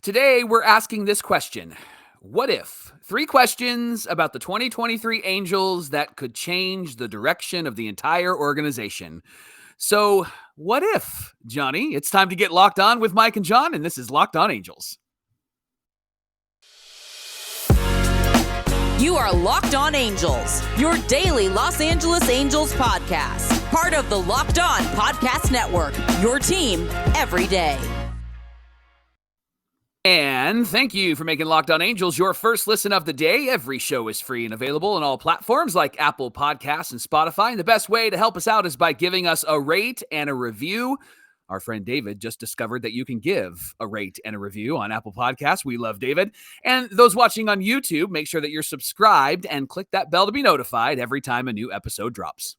Today, we're asking this question. What if? 3 questions about the 2023 Angels that could change the direction of the entire organization. So, what if, Johnny? It's time to get locked on with Mike and John, and this is Locked On Angels. You are Locked On Angels, your daily Los Angeles Angels podcast. Part of the Locked On Podcast Network, your team every day. And thank you for making Locked On Angels your first listen of the day. Every show is free and available on all platforms like Apple Podcasts and Spotify. And the best way to help us out is by giving us a rate and a review. Our friend David just discovered that you can give a rate and a review on Apple Podcasts. We love David. And those watching on YouTube, make sure that you're subscribed and click that bell to be notified every time a new episode drops.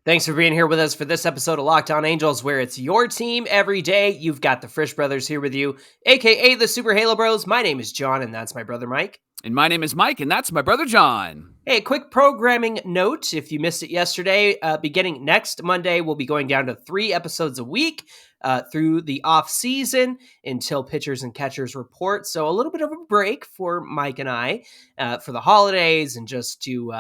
Thanks for being here with us for this episode of Locked On Angels, where it's your team every day. You've got the Frisch Brothers here with you, a.k.a. the Super Halo Bros. My name is John, and that's my brother Mike. And my name is Mike, and that's my brother John. Hey, quick programming note. If you missed it yesterday, beginning next Monday, we'll be going down to 3 episodes a week through the offseason until pitchers and catchers report. So a little bit of a break for Mike and I for the holidays and just to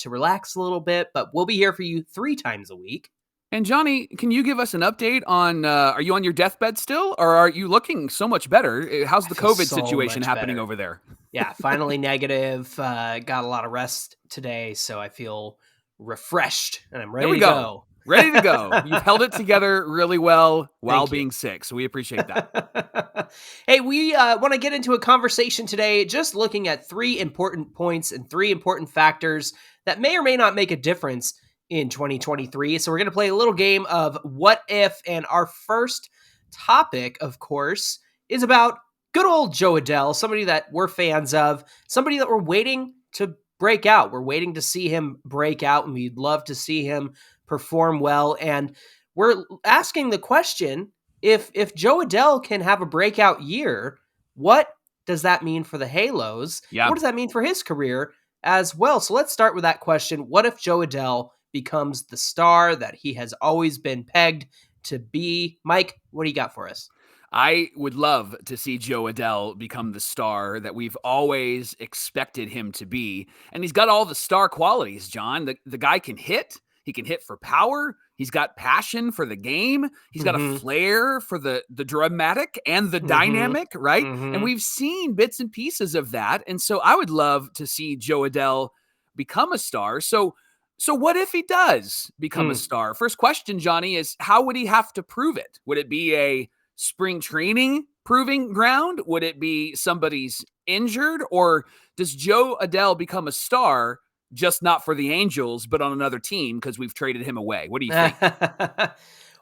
relax a little bit. But we'll be here for you 3 times a week. And Johnny, can you give us an update on, are you on your deathbed still, or are you looking so much better? How's the COVID situation happening over there? Yeah, finally negative. Got a lot of rest today, so I feel refreshed, and I'm ready to go. Ready to go. You've held it together really well while being sick, so we appreciate that. Hey, we want to get into a conversation today just looking at 3 important points and 3 important factors that may or may not make a difference in 2023. So we're going to play a little game of what if, and our first topic, of course, is about good old Jo Adell, somebody that we're fans of, somebody that we're waiting to break out. We're waiting to see him break out, and we'd love to see him perform well. And we're asking the question, if Jo Adell can have a breakout year, what does that mean for the Halos? Yeah. What does that mean for his career as well? So let's start with that question. What if Jo Adell becomes the star that he has always been pegged to be? Mike, what do you got for us? I would love to see Jo Adell become the star that we've always expected him to be. And he's got all the star qualities, John. The guy can hit. He can hit for power. He's got passion for the game. He's got a flair for the dramatic and the dynamic, right? And we've seen bits and pieces of that. And so I would love to see Jo Adell become a star. So what if he does become a star? First question, Johnny, is how would he have to prove it? Would it be a spring training proving ground? Would it be somebody's injured? Or does Jo Adell become a star, just not for the Angels, but on another team because we've traded him away? What do you think?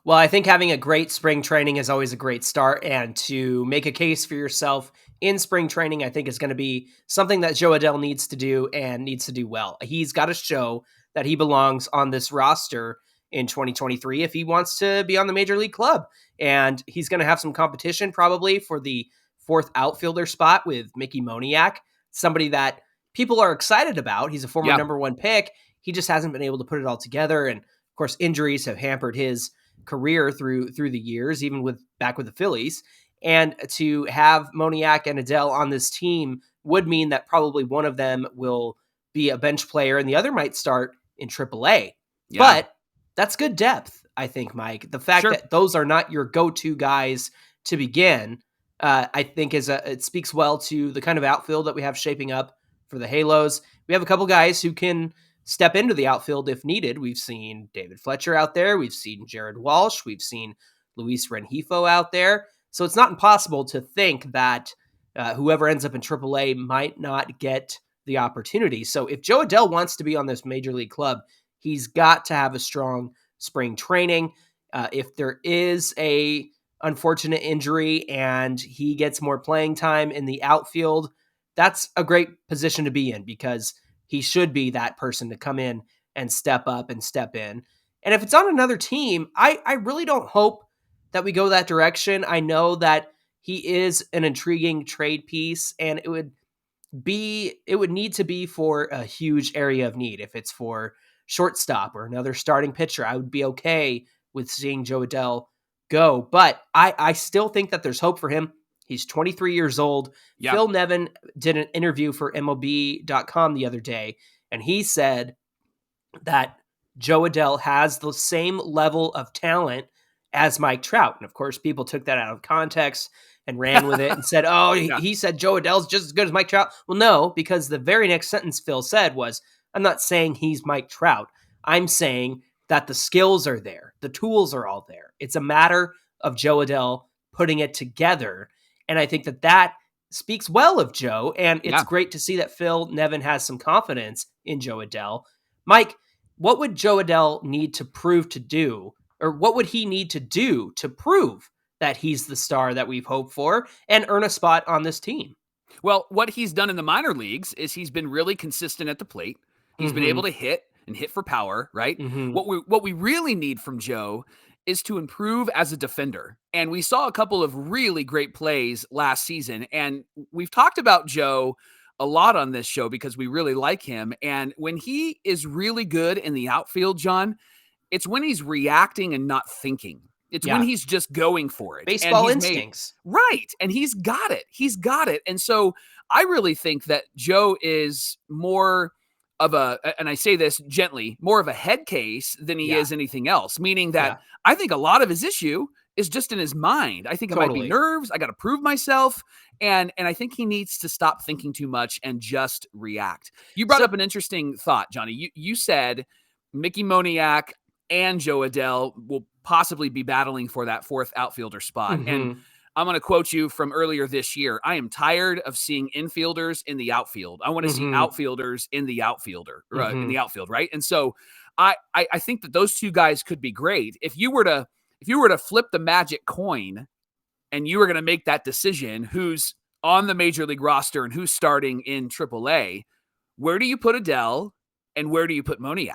Well, I think having a great spring training is always a great start. And to make a case for yourself in spring training, I think is going to be something that Jo Adell needs to do and needs to do well. He's got to show that he belongs on this roster in 2023 if he wants to be on the major league club. And he's going to have some competition probably for the 4th outfielder spot with Mickey Moniak, somebody that people are excited about. He's a former number 1 pick. He just hasn't been able to put it all together. And of course, injuries have hampered his career through the years, even back with the Phillies. And to have Moniak and Adell on this team would mean that probably one of them will be a bench player and the other might start in AAA. Yeah. But that's good depth, I think, Mike. The fact that those are not your go-to guys to begin, I think it speaks well to the kind of outfield that we have shaping up for the Halos. We have a couple guys who can step into the outfield if needed. We've seen David Fletcher out there. We've seen Jared Walsh. We've seen Luis Rengifo out there. So it's not impossible to think that whoever ends up in AAA might not get the opportunity. So if Jo Adell wants to be on this major league club, he's got to have a strong spring training. If there is a unfortunate injury and he gets more playing time in the outfield, that's a great position to be in because he should be that person to come in and step up and step in. And if it's on another team, I really don't hope that we go that direction. I know that he is an intriguing trade piece, and it would need to be for a huge area of need. If it's for shortstop or another starting pitcher, I would be okay with seeing Jo Adell go. But I still think that there's hope for him He's 23 years old. Yeah. Phil Nevin did an interview for MLB.com the other day, and he said that Jo Adell has the same level of talent as Mike Trout. And of course, people took that out of context and ran with it and said, oh, Yeah. he said Jo Adell's just as good as Mike Trout. Well, no, because the very next sentence Phil said was, I'm not saying he's Mike Trout. I'm saying that the skills are there. The tools are all there. It's a matter of Jo Adell putting it together. And I think that that speaks well of Joe. And it's Yeah. great to see that Phil Nevin has some confidence in Jo Adell. Mike, what would Jo Adell need to prove to do, or what would he need to do to prove that he's the star that we've hoped for and earn a spot on this team? Well, what he's done in the minor leagues is he's been really consistent at the plate. He's been able to hit and hit for power, right? What we really need from Joe is to improve as a defender. And we saw a couple of really great plays last season. And we've talked about Joe a lot on this show because we really like him. And when he is really good in the outfield, John, it's when he's reacting and not thinking. It's when he's just going for it. Baseball and instincts. Right. And he's got it. He's got it. And so I really think that Joe is more of a, and I say this gently, more of a head case than he is anything else, meaning that I think a lot of his issue is just in his mind. I think it might be nerves. I got to prove myself. And I think he needs to stop thinking too much and just react. You brought up an interesting thought, Johnny. You said Mickey Moniak and Jo Adell will possibly be battling for that fourth outfielder spot. And I'm going to quote you from earlier this year. I am tired of seeing infielders in the outfield. I want to see outfielders in the outfield, right? And so I think that those two guys could be great. If you were to flip the magic coin and you were going to make that decision, who's on the major league roster and who's starting in AAA, where do you put Adell and where do you put Moniak?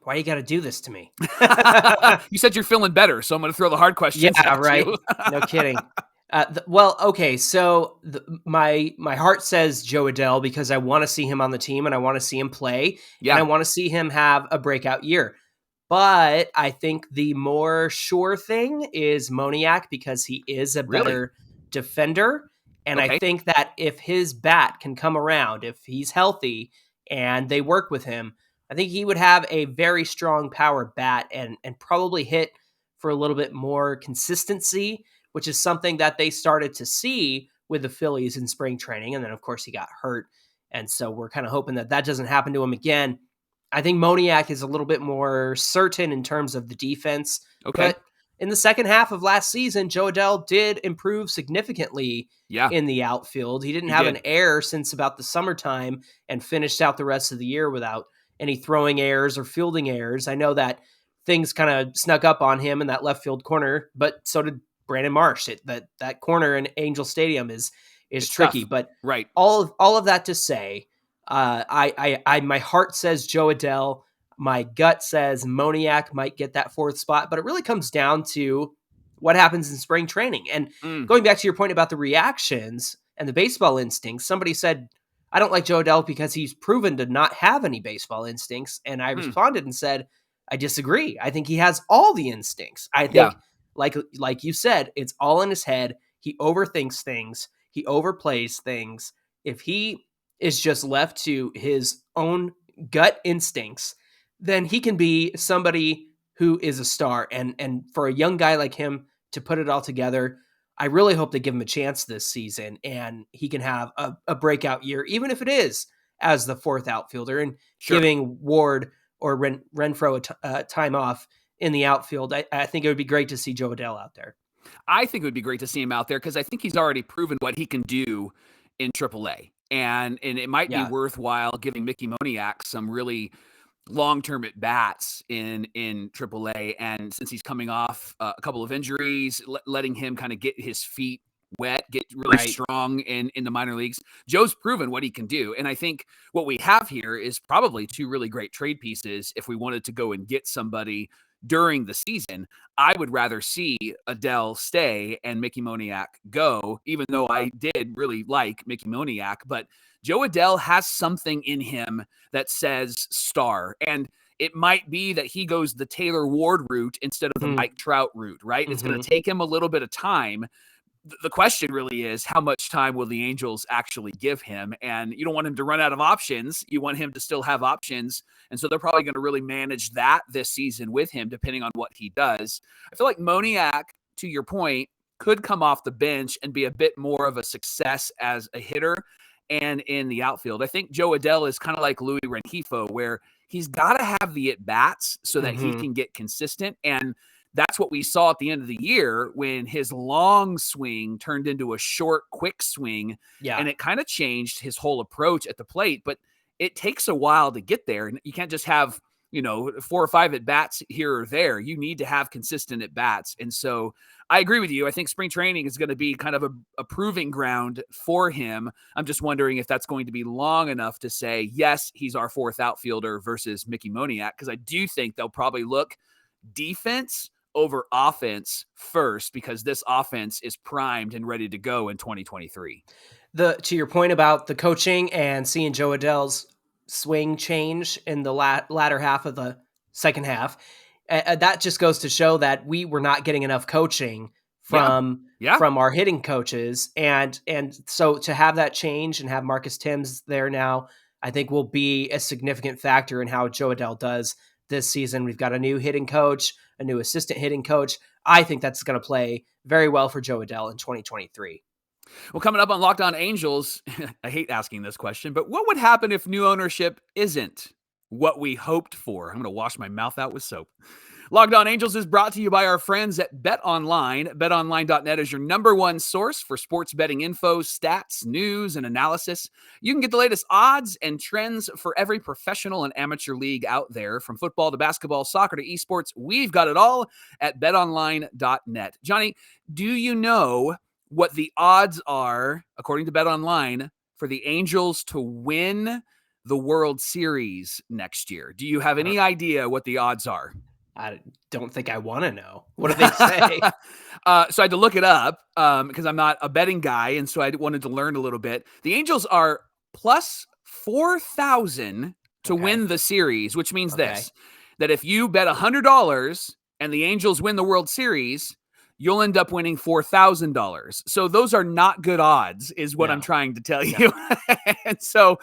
Why you got to do this to me? You said you're feeling better, so I'm going to throw the hard questions. Yeah, right. No kidding. Okay. So my heart says Jo Adell because I want to see him on the team and I want to see him play. Yeah. And I want to see him have a breakout year. But I think the more sure thing is Moniak because he is a better defender. And I think that if his bat can come around, if he's healthy and they work with him, I think he would have a very strong power bat and probably hit for a little bit more consistency, which is something that they started to see with the Phillies in spring training. And then, of course, he got hurt. And so we're kind of hoping that that doesn't happen to him again. I think Moniak is a little bit more certain in terms of the defense. Okay. But in the second half of last season, Jo Adell did improve significantly in the outfield. He didn't have an error since about the summertime and finished out the rest of the year without any throwing errors or fielding errors. I know that things kind of snuck up on him in that left field corner, but so did Brandon Marsh. That corner in Angel Stadium is tricky. Tough. But right. all of that to say, my heart says Jo Adell. My gut says Moniak might get that fourth spot, but it really comes down to what happens in spring training. And going back to your point about the reactions and the baseball instincts, somebody said, I don't like Jo Adell because he's proven to not have any baseball instincts. And I responded and said, I disagree. I think he has all the instincts. I think, like you said, it's all in his head. He overthinks things. He overplays things. If he is just left to his own gut instincts, then he can be somebody who is a star. And for a young guy like him to put it all together, I really hope they give him a chance this season and he can have a breakout year, even if it is as the fourth outfielder and giving Ward or Renfroe a time off in the outfield. I think it would be great to see Jo Adell out there. I think it would be great to see him out there because I think he's already proven what he can do in AAA. And it might be worthwhile giving Mickey Moniak some really long-term at bats in AAA. And since he's coming off a couple of injuries, letting him kind of get his feet wet, get really strong in the minor leagues. Joe's proven what he can do. And I think what we have here is probably two really great trade pieces. If we wanted to go and get somebody during the season, I would rather see Adell stay and Mickey Moniak go, even though I did really like Mickey Moniak. But Jo Adell has something in him that says star. And it might be that he goes the Taylor Ward route instead of the Mike Trout route, right? It's going to take him a little bit of time. The question really is, how much time will the Angels actually give him? And you don't want him to run out of options. You want him to still have options. And so they're probably going to really manage that this season with him, depending on what he does. I feel like Moniak, to your point, could come off the bench and be a bit more of a success as a hitter and in the outfield. I think Jo Adell is kind of like Louis Rengifo, where he's got to have the at-bats so that he can get consistent. And that's what we saw at the end of the year when his long swing turned into a short, quick swing. Yeah. And it kind of changed his whole approach at the plate. But it takes a while to get there. And you can't just have, 4 or 5 at-bats here or there. You need to have consistent at-bats. And so I agree with you. I think spring training is going to be kind of a proving ground for him. I'm just wondering if that's going to be long enough to say, yes, he's our 4th outfielder versus Mickey Moniak, because I do think they'll probably look defense over offense first, because this offense is primed and ready to go in 2023. To your point about the coaching and seeing Jo Adell's swing change in the latter half of the second half, that just goes to show that we were not getting enough coaching from our hitting coaches. And so to have that change and have Marcus Timms there now, I think will be a significant factor in how Jo Adell does this season. We've got a new hitting coach, a new assistant hitting coach. I think that's going to play very well for Jo Adell in 2023. Well, coming up on Locked On Angels, I hate asking this question, but what would happen if new ownership isn't what we hoped for? I'm going to wash my mouth out with soap. Locked On Angels is brought to you by our friends at BetOnline. BetOnline.net is your number one source for sports betting info, stats, news, and analysis. You can get the latest odds and trends for every professional and amateur league out there, from football to basketball, soccer to esports. We've got it all at BetOnline.net. Johnny, do you know what the odds are, according to BetOnline, for the Angels to win the World Series next year? Do you have any idea what the odds are? I don't think I want to know. What do they say? So I had to look it up because I'm not a betting guy, and so I wanted to learn a little bit. The Angels are plus 4,000 to win the series, which means this, that if you bet $100 and the Angels win the World Series, you'll end up winning $4,000. So those are not good odds, is what I'm trying to tell you. And so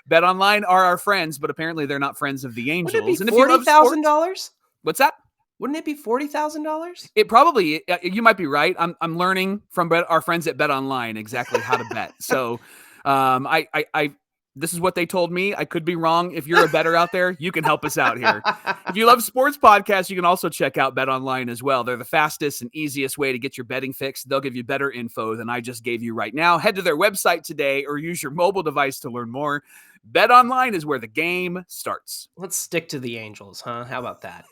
BetOnline are our friends, but apparently they're not friends of the Angels. Would it be $40,000? What's that? Wouldn't it be $40,000? It probably, you might be right. I'm learning from our friends at BetOnline exactly how to bet. So this is what they told me. I could be wrong. If you're a bettor out there, you can help us out here. If you love sports podcasts, you can also check out BetOnline as well. They're the fastest and easiest way to get your betting fix. They'll give you better info than I just gave you right now. Head to their website today or use your mobile device to learn more. BetOnline is where the game starts. Let's stick to the Angels, huh? How about that?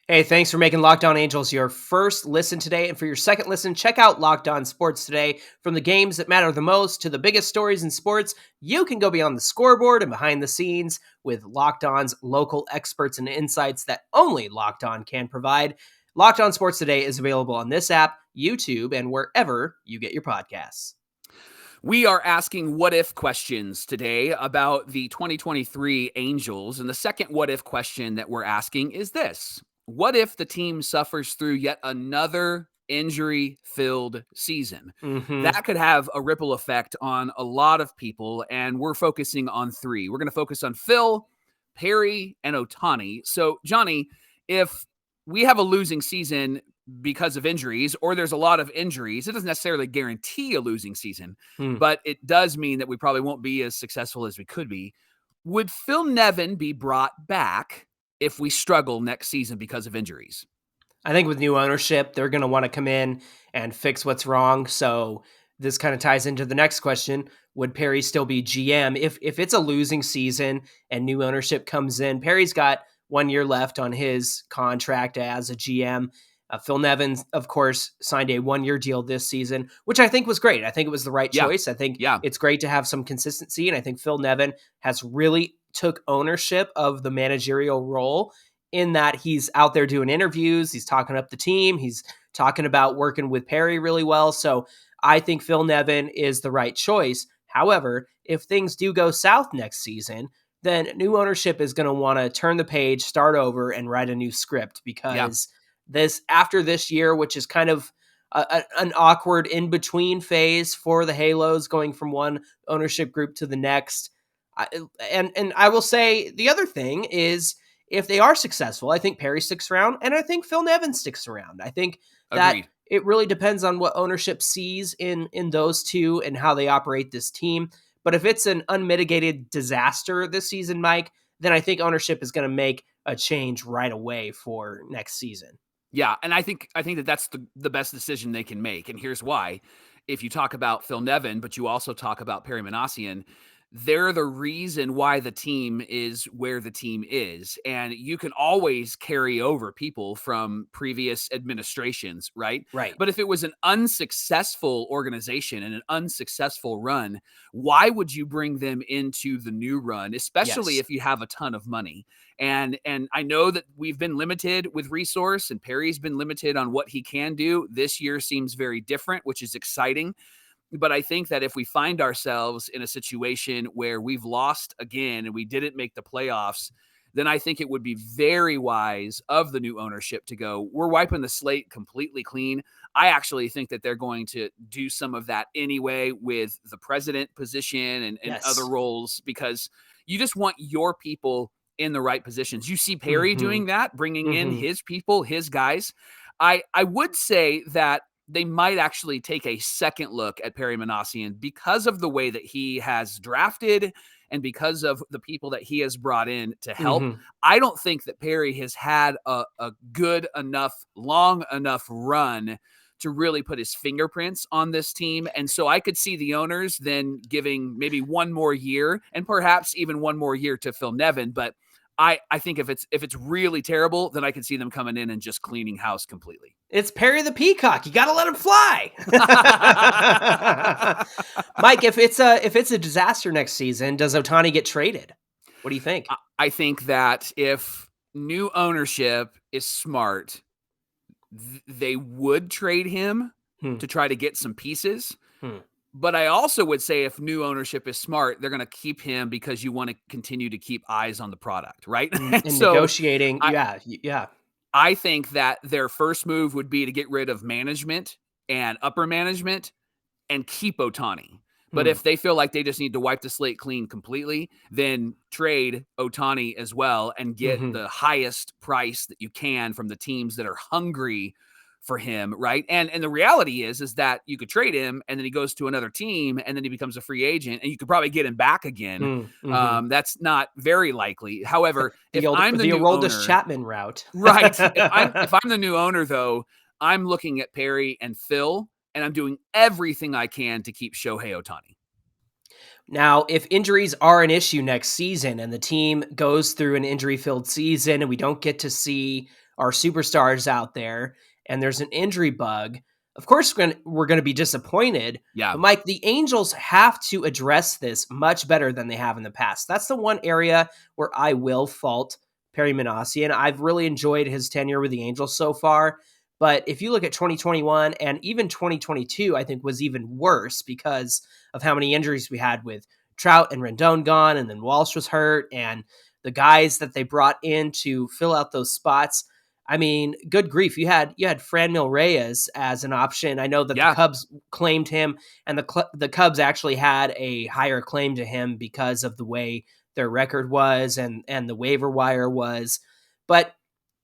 Hey, thanks for making Locked On Angels your first listen today. And for your second listen, check out Locked On Sports Today. From the games that matter the most to the biggest stories in sports, you can go beyond the scoreboard and behind the scenes with Locked On's local experts and insights that only Locked On can provide. Locked On Sports Today is available on this app, YouTube, and wherever you get your podcasts. We are asking what-if questions today about the 2023 Angels. And the second what-if question that we're asking is this. What if the team suffers through yet another injury-filled season? That could have a ripple effect on a lot of people, and we're focusing on 3. We're going to focus on Phil, Perry, and Ohtani. So, Johnny, if we have a losing season because of injuries, or there's a lot of injuries, it doesn't necessarily guarantee a losing season, but it does mean that we probably won't be as successful as we could be. Would Phil Nevin be brought back if we struggle next season because of injuries? I think with new ownership, they're going to want to come in and fix what's wrong. So this kind of ties into the next question. Would Perry still be GM if it's a losing season and new ownership comes in? Perry's got 1 year left on his contract as a GM. Phil Nevin, of course, signed a 1-year deal this season, which I think was great. I think it was the right choice. I think it's great to have some consistency. And I think Phil Nevin has really took ownership of the managerial role in that he's out there doing interviews. He's talking up the team. He's talking about working with Perry really well. So I think Phil Nevin is the right choice. However, if things do go south next season, then new ownership is going to want to turn the page, start over, and write a new script because after this year, which is kind of an awkward in-between phase for the Halos, going from one ownership group to the next. And I will say the other thing is, if they are successful, I think Perry sticks around, and I think Phil Nevin sticks around. I think that Agreed. it really depends on what ownership sees in those two and how they operate this team. But if it's an unmitigated disaster this season, Mike, then I think ownership is going to make a change right away for next season. Yeah, and I think that that's the best decision they can make, and here's why. If you talk about Phil Nevin, but you also talk about Perry Minasian, they're the reason why the team is where the team is. And you can always carry over people from previous administrations, right? Right. But if it was an unsuccessful organization and an unsuccessful run, why would you bring them into the new run, especially Yes. if you have a ton of money? And I know that we've been limited with resource, and Perry's been limited on what he can do. This year seems very different, which is exciting. But I think that if we find ourselves in a situation where we've lost again and we didn't make the playoffs, then I think it would be very wise of the new ownership to go, we're wiping the slate completely clean. I actually think that they're going to do some of that anyway with the president position and Yes. other roles, because you just want your people in the right positions. You see Perry doing that, bringing in his people, his guys. I would say that they might actually take a second look at Perry Minasian because of the way that he has drafted and because of the people that he has brought in to help. I don't think that Perry has had a good enough, long enough run to really put his fingerprints on this team. And so I could see the owners then giving maybe one more year and perhaps even one more year to Phil Nevin. But I think if it's really terrible, then I can see them coming in and just cleaning house completely. It's Perry the Peacock. You got to let him fly. Mike, if it's a disaster next season, does Ohtani get traded? What do you think? I think that if new ownership is smart, they would trade him to try to get some pieces. But I also would say if new ownership is smart, they're going to keep him because you want to continue to keep eyes on the product, right? And So negotiating. Yeah. I think that their first move would be to get rid of management and upper management and keep Ohtani. But if they feel like they just need to wipe the slate clean completely, then trade Ohtani as well and get the highest price that you can from the teams that are hungry for him, right? And the reality is that you could trade him and then he goes to another team and then he becomes a free agent and you could probably get him back again. That's not very likely. However, if I'm the new Aroldis owner, Chapman route, right? If I'm the new owner, though, I'm looking at Perry and Phil, and I'm doing everything I can to keep Shohei Ohtani. Now, if injuries are an issue next season and the team goes through an injury-filled season and we don't get to see our superstars out there and there's an injury bug, of course we're going to be disappointed. Yeah. But Mike, the Angels have to address this much better than they have in the past. That's the one area where I will fault Perry Minasian. I've really enjoyed his tenure with the Angels so far. But if you look at 2021 and even 2022, I think was even worse because of how many injuries we had with Trout and Rendon gone, and then Walsh was hurt, and the guys that they brought in to fill out those spots. I mean, good grief. You had Franmil Reyes as an option. I know that the Cubs claimed him, and the Cubs actually had a higher claim to him because of the way their record was and the waiver wire was. But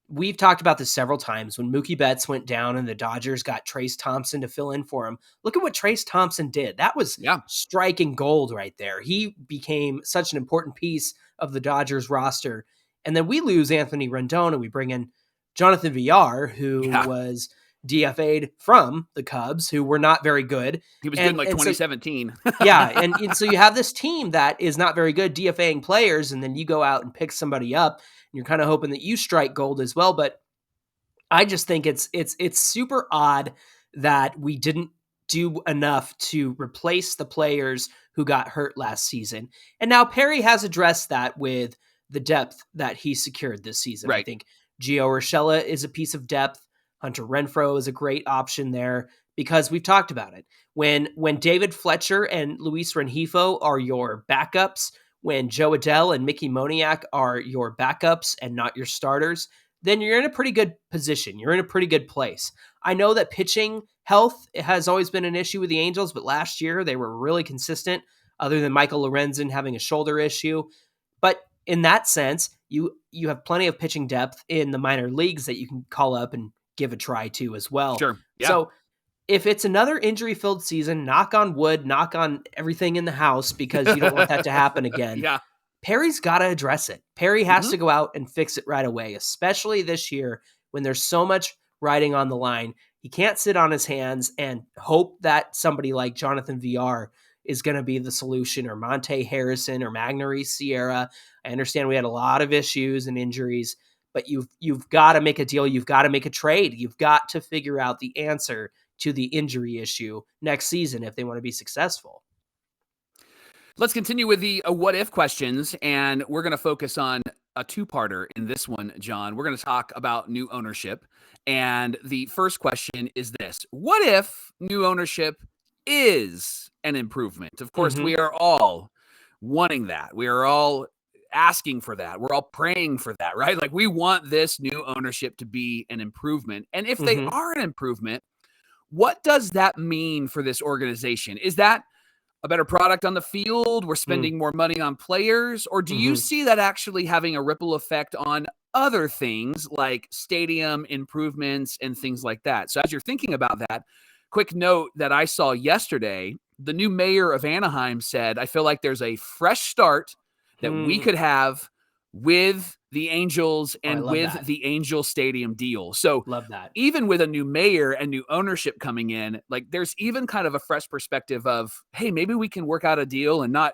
we've talked about this several times. When Mookie Betts went down and the Dodgers got Trace Thompson to fill in for him, look at what Trace Thompson did. That was striking gold right there. He became such an important piece of the Dodgers roster. And then we lose Anthony Rendon and we bring in Jonathan Villar, who was DFA'd from the Cubs, who were not very good. He was good in like 2017. And so you have this team that is not very good DFAing players, and then you go out and pick somebody up, and you're kind of hoping that you strike gold as well. But I just think it's super odd that we didn't do enough to replace the players who got hurt last season. And now Perry has addressed that with the depth that he secured this season. Right. I think Gio Urshela is a piece of depth. Hunter Renfroe is a great option there because we've talked about it. When David Fletcher and Luis Rengifo are your backups, when Jo Adell and Mickey Moniak are your backups and not your starters, then you're in a pretty good position. You're in a pretty good place. I know that pitching health has always been an issue with the Angels, but last year they were really consistent, other than Michael Lorenzen having a shoulder issue. But in that sense, you have plenty of pitching depth in the minor leagues that you can call up and give a try to as well. Sure. Yeah. So if it's another injury-filled season, knock on wood, knock on everything in the house, because you don't want that to happen again. Yeah. Perry's got to address it. Perry has to go out and fix it right away, especially this year when there's so much riding on the line. He can't sit on his hands and hope that somebody like Jonathan VR is going to be the solution, or Monte Harrison or Magneuris Sierra. I understand we had a lot of issues and injuries, but you've got to make a deal. You've got to make a trade. You've got to figure out the answer to the injury issue next season if they want to be successful. Let's continue with the what if questions, and we're going to focus on a two-parter in this one, John. We're going to talk about new ownership, and the first question is this: what if new ownership is an improvement? Of course, we are all wanting that. We are all asking for that. We're all praying for that, right? Like, we want this new ownership to be an improvement. And if they are an improvement, what does that mean for this organization? Is that a better product on the field? We're spending more money on players? Or do you see that actually having a ripple effect on other things like stadium improvements and things like that? So as you're thinking about that, quick note that I saw yesterday, the new mayor of Anaheim said, I feel like there's a fresh start that we could have with the Angels and with the Angel Stadium deal. So love that. Even with a new mayor and new ownership coming in, like, there's even kind of a fresh perspective of, hey, maybe we can work out a deal and not,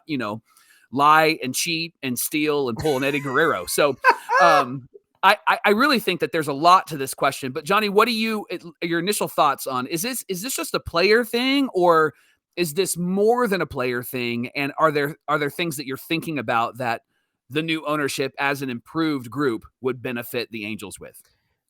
lie and cheat and steal and pull an Eddie Guerrero. So I really think that there's a lot to this question. But Johnny, what your initial thoughts on, is this just a player thing, or is this more than a player thing? And are there things that you're thinking about that the new ownership as an improved group would benefit the Angels with?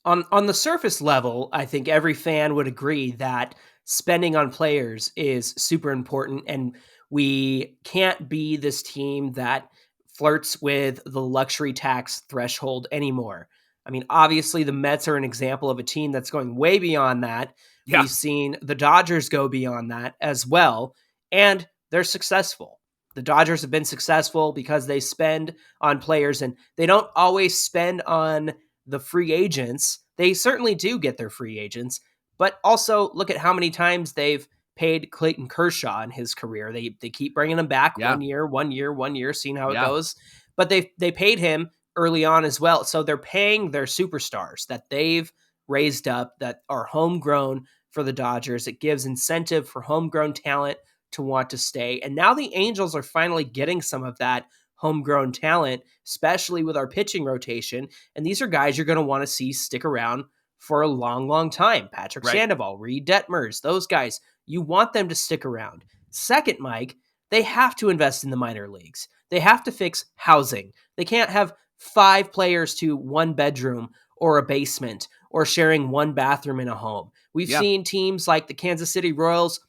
On the surface level, I think every fan would agree that spending on players is super important, and we can't be this team that flirts with the luxury tax threshold anymore. I mean, obviously the Mets are an example of a team that's going way beyond that. Yeah. We've seen the Dodgers go beyond that as well, and they're successful. The Dodgers have been successful because they spend on players, and they don't always spend on the free agents. They certainly do get their free agents, but also look at how many times they've paid Clayton Kershaw in his career. They keep bringing him back 1 year, seeing how it goes. But they paid him early on as well. So they're paying their superstars that they've raised up that are homegrown for the Dodgers. It gives incentive for homegrown talent to want to stay. And now the Angels are finally getting some of that homegrown talent, especially with our pitching rotation. And these are guys you're going to want to see stick around for a long, long time. Patrick Sandoval, Reed Detmers, those guys, you want them to stick around. Second, Mike, they have to invest in the minor leagues. They have to fix housing. They can't have 5 players to 1 bedroom or a basement or sharing 1 bathroom in a home. We've seen teams like the Kansas City Royals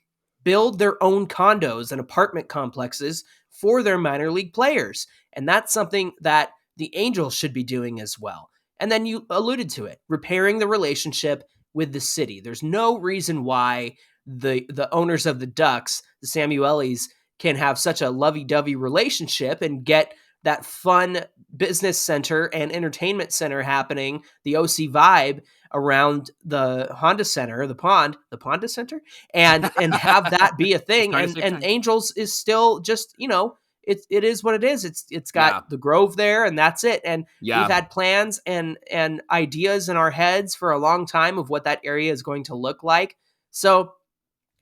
build their own condos and apartment complexes for their minor league players. And that's something that the Angels should be doing as well. And then you alluded to it, repairing the relationship with the city. There's no reason why the owners of the Ducks, the Samuelis, can have such a lovey-dovey relationship and get that fun business center and entertainment center happening, the OC vibe around the Honda Center, the Ponda Center, and have that be a thing. And Angels is still just, it is what it is. It's got the Grove there, and that's it. And we've had plans and ideas in our heads for a long time of what that area is going to look like. So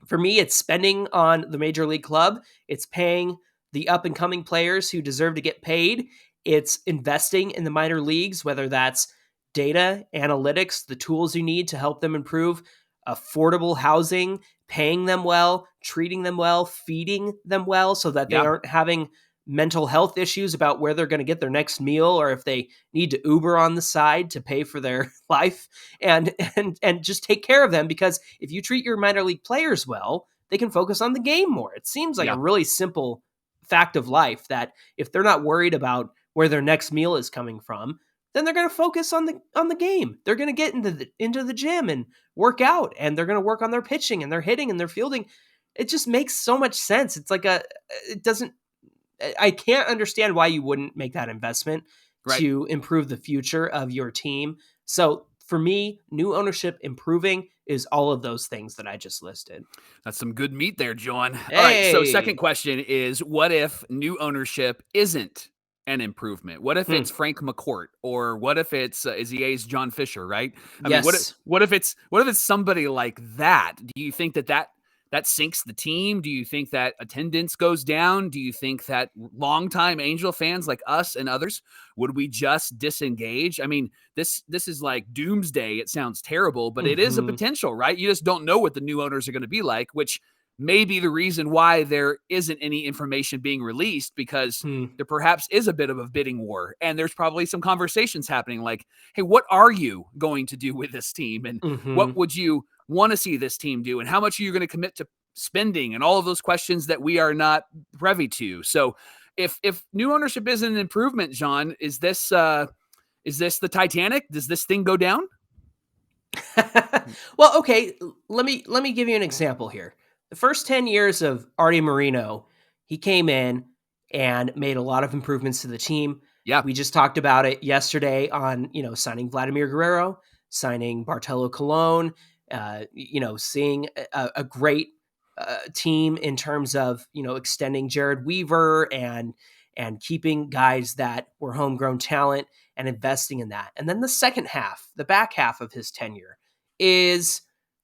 for me, it's spending on the major league club. It's paying the up and coming players who deserve to get paid. It's investing in the minor leagues, whether that's data, analytics, the tools you need to help them improve, affordable housing, paying them well, treating them well, feeding them well so that they aren't having mental health issues about where they're going to get their next meal, or if they need to Uber on the side to pay for their life, and just take care of them. Because if you treat your minor league players well, they can focus on the game more. It seems like a really simple fact of life that if they're not worried about where their next meal is coming from, then they're going to focus on the game. They're going to get into the gym and work out, and they're going to work on their pitching and their hitting and their fielding. It just makes so much sense. It's like I can't understand why you wouldn't make that investment Right. to improve the future of your team. So for me, new ownership improving is all of those things that I just listed. That's some good meat there, John. Hey. All right. So second question is, what if new ownership isn't an improvement? What if it's Frank McCourt, or what if it's is the A's John Fisher? Right. I mean, what if it's somebody like that? Do you think that sinks the team? Do you think that attendance goes down? Do you think that longtime Angel fans like us and others, would we just disengage? I mean, this is like doomsday. It sounds terrible, but it is a potential, right? You just don't know what the new owners are going to be like, which may be the reason why there isn't any information being released, because there perhaps is a bit of a bidding war, and there's probably some conversations happening like, hey, what are you going to do with this team? And what would you want to see this team do? And how much are you going to commit to spending? And all of those questions that we are not privy to. So if new ownership isn't an improvement, John, is this the Titanic? Does this thing go down? Well, okay, let me give you an example here. The first 10 years of Artie Moreno, he came in and made a lot of improvements to the team. Yeah. We just talked about it yesterday on, signing Vladimir Guerrero, signing Bartolo Colon, seeing a great team in terms of, extending Jared Weaver and keeping guys that were homegrown talent and investing in that. And then the back half of his tenure is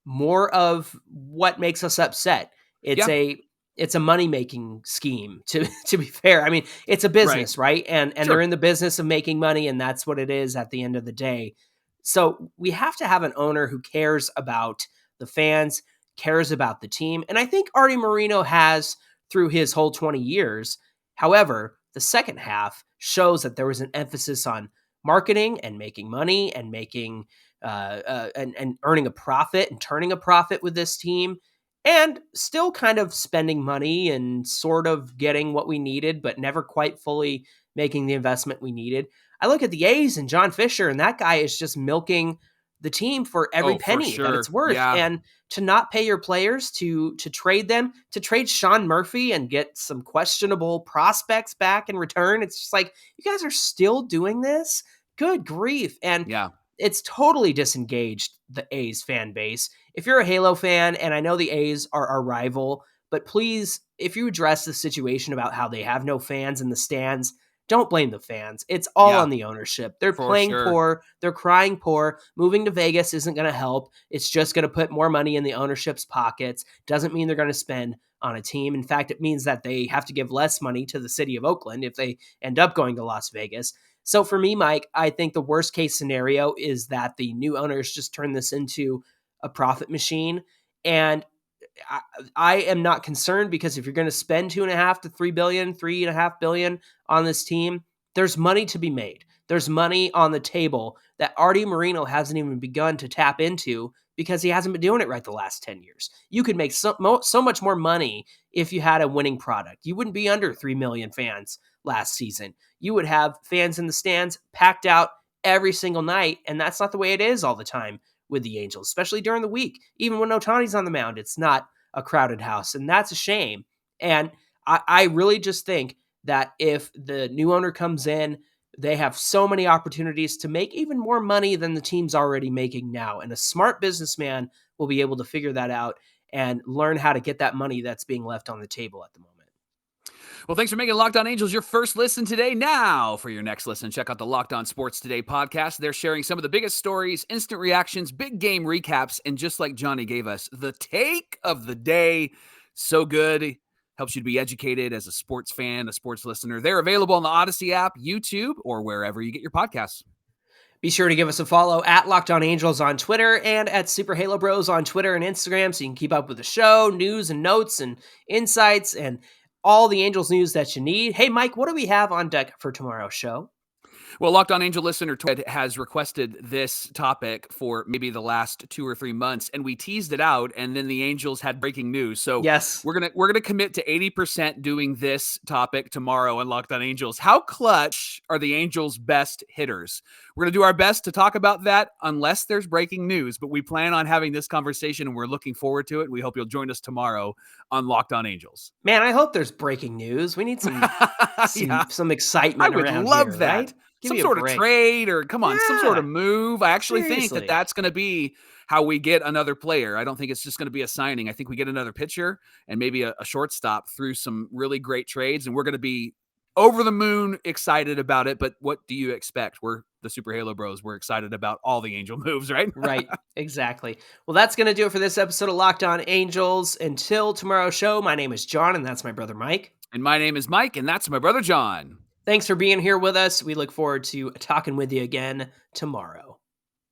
more of what makes us upset. It's a money-making scheme, to be fair. I mean, it's a business, right? And Sure. They're in the business of making money, and that's what it is at the end of the day. So we have to have an owner who cares about the fans, cares about the team. And I think Artie Moreno has through his whole 20 years. However, the second half shows that there was an emphasis on marketing and making money and making and earning a profit and turning a profit with this team, and still kind of spending money and sort of getting what we needed, but never quite fully making the investment we needed. I look at the A's and John Fisher, and that guy is just milking the team for every penny that it's worth. Yeah. And to not pay your players, to trade them, to trade Sean Murphy and get some questionable prospects back in return. It's just like, you guys are still doing this? Good grief. And it's totally disengaged the A's fan base. If you're a Halo fan, and I know the A's are our rival, but please, if you address the situation about how they have no fans in the stands, don't blame the fans. It's all on the ownership. They're playing poor. They're crying poor. Moving to Vegas isn't going to help. It's just going to put more money in the ownership's pockets. Doesn't mean they're going to spend on a team. In fact, it means that they have to give less money to the city of Oakland if they end up going to Las Vegas. So for me, Mike, I think the worst case scenario is that the new owners just turn this into a profit machine. And I am not concerned, because if you're going to spend $2.5 to $3.5 billion on this team, there's money to be made. There's money on the table that Artie Moreno hasn't even begun to tap into, because he hasn't been doing it right the last 10 years. You could make so much more money if you had a winning product. You wouldn't be under 3 million fans last season. You would have fans in the stands packed out every single night, and that's not the way it is all the time with the Angels, especially during the week. Even when Ohtani's on the mound, it's not a crowded house, and that's a shame. And I really just think that if the new owner comes in, they have so many opportunities to make even more money than the team's already making now. And a smart businessman will be able to figure that out and learn how to get that money that's being left on the table at the moment. Well, thanks for making Locked On Angels your first listen today. Now, for your next listen, check out the Locked On Sports Today podcast. They're sharing some of the biggest stories, instant reactions, big game recaps, and just like Johnny gave us, the take of the day. So good. Helps you to be educated as a sports fan, a sports listener. They're available on the Odyssey app, YouTube, or wherever you get your podcasts. Be sure to give us a follow at Locked On Angels on Twitter and at Super Halo Bros on Twitter and Instagram, so you can keep up with the show, news and notes and insights and all the Angels news that you need. Hey, Mike, what do we have on deck for tomorrow's show? Well, Locked On Angel listener Ted has requested this topic for maybe the last 2 or 3 months, and we teased it out, and then the Angels had breaking news. So Yes. we're gonna commit to 80% doing this topic tomorrow on Locked On Angels. How clutch are the Angels' best hitters? We're gonna do our best to talk about that unless there's breaking news, but we plan on having this conversation, and we're looking forward to it. We hope you'll join us tomorrow on Locked On Angels. Man, I hope there's breaking news. We need some Yeah. excitement I would around love here, that. right? Give Some me a sort of break. trade or some sort of Yeah. move. I actually think that Seriously. that's going to be how we get another player. I don't think it's just going to be a signing. I think we get another pitcher and maybe a shortstop through some really great trades, and we're going to be over the moon excited about it. But what do you expect? We're the Super Halo Bros. We're excited about all the Angel moves, right? Right, exactly. Well, that's going to do it for this episode of Locked On Angels. Until tomorrow's show, my name is John, and that's my brother Mike. And my name is Mike, and that's my brother John. Thanks for being here with us. We look forward to talking with you again tomorrow.